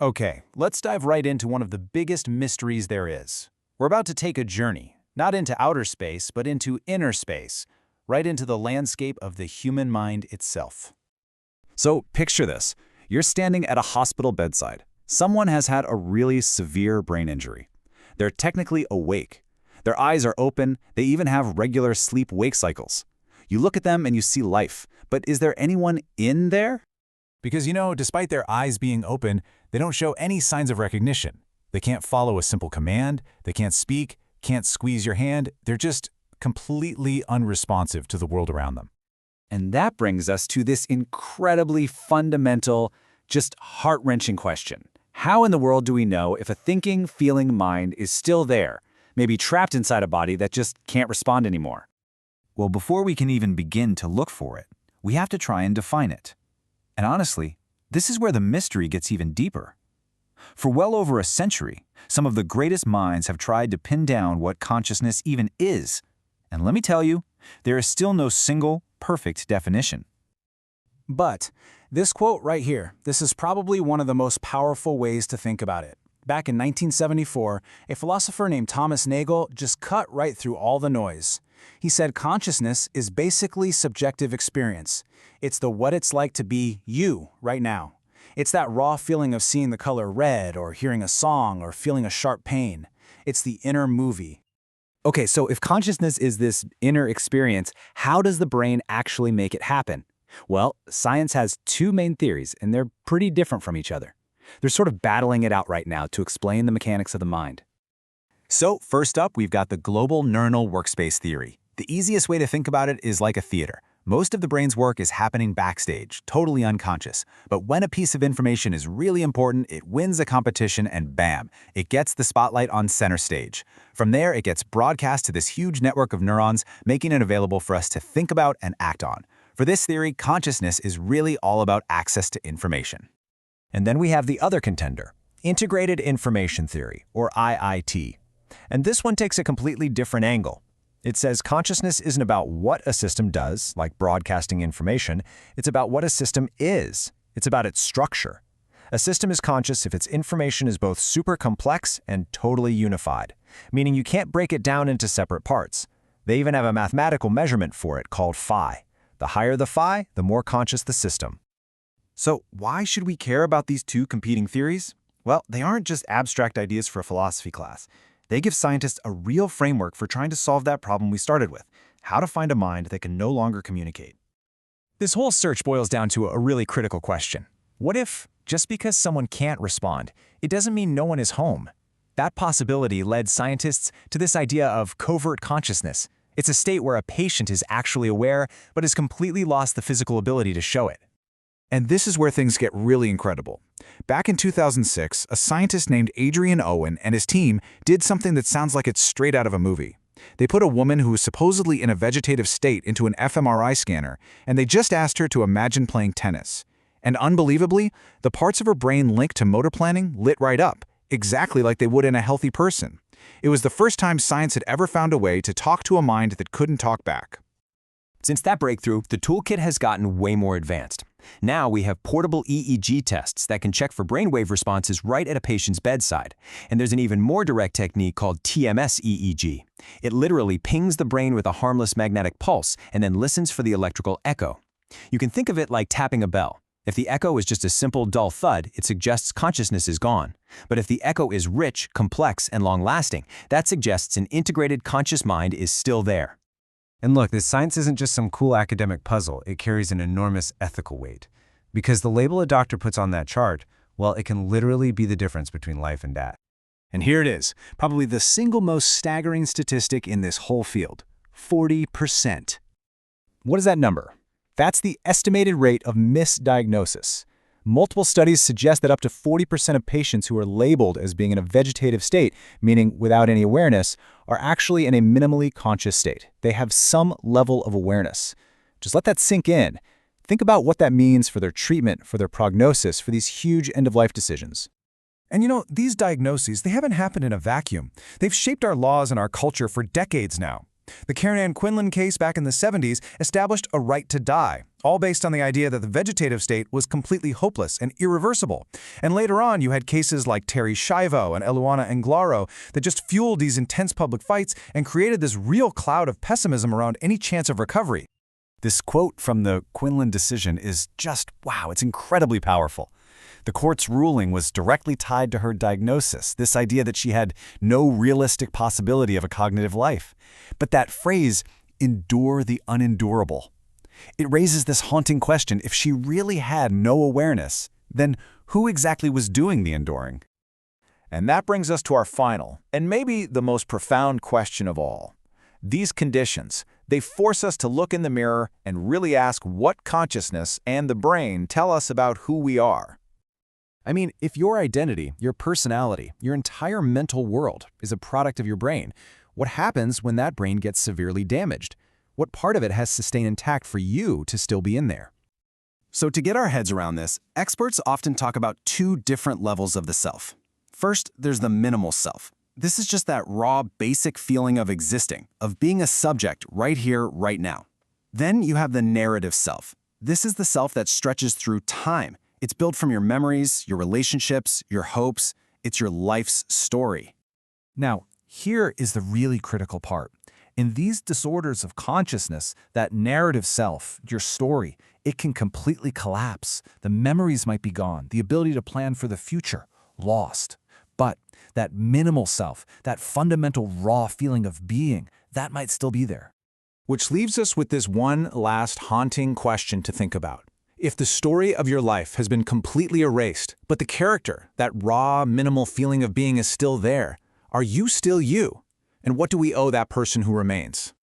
Okay, let's dive right into one of the biggest mysteries there is. We're about to take a journey, not into outer space, but into inner space, right into the landscape of the human mind itself. So picture this. You're standing at a hospital bedside. Someone has had a really severe brain injury. They're technically awake. Their eyes are open. They even have regular sleep-wake cycles. You look at them and you see life. But is there anyone in there? Because, despite their eyes being open, they don't show any signs of recognition. They can't follow a simple command, they can't speak, can't squeeze your hand. They're just completely unresponsive to the world around them. And that brings us to this incredibly fundamental, just heart-wrenching question. How in the world do we know if a thinking, feeling mind is still there, maybe trapped inside a body that just can't respond anymore? Well, before we can even begin to look for it, we have to try and define it. And honestly, this is where the mystery gets even deeper. For well over a century, some of the greatest minds have tried to pin down what consciousness even is. And let me tell you, there is still no single, perfect definition. But this quote right here, this is probably one of the most powerful ways to think about it. Back in 1974, a philosopher named Thomas Nagel just cut right through all the noise. He said consciousness is basically subjective experience. It's the what it's like to be you right now. It's that raw feeling of seeing the color red or hearing a song or feeling a sharp pain. It's the inner movie. Okay, so if consciousness is this inner experience, how does the brain actually make it happen? Well, science has two main theories, and they're pretty different from each other. They're sort of battling it out right now to explain the mechanics of the mind. So first up, we've got the global neuronal workspace theory. The easiest way to think about it is like a theater. Most of the brain's work is happening backstage, totally unconscious. But when a piece of information is really important, it wins a competition and bam, it gets the spotlight on center stage. From there, it gets broadcast to this huge network of neurons, making it available for us to think about and act on. For this theory, consciousness is really all about access to information. And then we have the other contender, integrated information theory, or IIT. And this one takes a completely different angle. It says consciousness isn't about what a system does, like broadcasting information. It's about what a system is. It's about its structure. A system is conscious if its information is both super complex and totally unified, meaning you can't break it down into separate parts. They even have a mathematical measurement for it called phi. The higher the phi, the more conscious the system. So why should we care about these two competing theories? Well, they aren't just abstract ideas for a philosophy class. They give scientists a real framework for trying to solve that problem we started with, how to find a mind that can no longer communicate. This whole search boils down to a really critical question. What if, just because someone can't respond, it doesn't mean no one is home? That possibility led scientists to this idea of covert consciousness. It's a state where a patient is actually aware, but has completely lost the physical ability to show it. And this is where things get really incredible. Back in 2006, a scientist named Adrian Owen and his team did something that sounds like it's straight out of a movie. They put a woman who was supposedly in a vegetative state into an fMRI scanner, and they just asked her to imagine playing tennis. And unbelievably, the parts of her brain linked to motor planning lit right up, exactly like they would in a healthy person. It was the first time science had ever found a way to talk to a mind that couldn't talk back. Since that breakthrough, the toolkit has gotten way more advanced. Now we have portable EEG tests that can check for brainwave responses right at a patient's bedside. And there's an even more direct technique called TMS EEG. It literally pings the brain with a harmless magnetic pulse and then listens for the electrical echo. You can think of it like tapping a bell. If the echo is just a simple, dull thud, it suggests consciousness is gone. But if the echo is rich, complex, and long-lasting, that suggests an integrated conscious mind is still there. And look, this science isn't just some cool academic puzzle, it carries an enormous ethical weight. Because the label a doctor puts on that chart, well, it can literally be the difference between life and death. And here it is, probably the single most staggering statistic in this whole field, 40%. What is that number? That's the estimated rate of misdiagnosis. Multiple studies suggest that up to 40% of patients who are labeled as being in a vegetative state, meaning without any awareness, are actually in a minimally conscious state. They have some level of awareness. Just let that sink in. Think about what that means for their treatment, for their prognosis, for these huge end-of-life decisions. And these diagnoses, they haven't happened in a vacuum. They've shaped our laws and our culture for decades now. The Karen Ann Quinlan case back in the 70s established a right to die, all based on the idea that the vegetative state was completely hopeless and irreversible. And later on, you had cases like Terry Schiavo and Eluana Englaro that just fueled these intense public fights and created this real cloud of pessimism around any chance of recovery. This quote from the Quinlan decision is just, wow, it's incredibly powerful. The court's ruling was directly tied to her diagnosis, this idea that she had no realistic possibility of a cognitive life. But that phrase, endure the unendurable, it raises this haunting question: if she really had no awareness, then who exactly was doing the enduring? And that brings us to our final, and maybe the most profound question of all. These conditions, they force us to look in the mirror and really ask what consciousness and the brain tell us about who we are. I mean, if your identity, your personality, your entire mental world is a product of your brain, what happens when that brain gets severely damaged? What part of it has to stay intact for you to still be in there? So to get our heads around this, experts often talk about two different levels of the self. First, there's the minimal self. This is just that raw, basic feeling of existing, of being a subject right here, right now. Then you have the narrative self. This is the self that stretches through time. It's built from your memories, your relationships, your hopes. It's your life's story. Now, here is the really critical part. In these disorders of consciousness, that narrative self, your story, it can completely collapse. The memories might be gone, the ability to plan for the future, lost. But that minimal self, that fundamental raw feeling of being, that might still be there. Which leaves us with this one last haunting question to think about. If the story of your life has been completely erased, but the character, that raw, minimal feeling of being is still there, are you still you? And what do we owe that person who remains?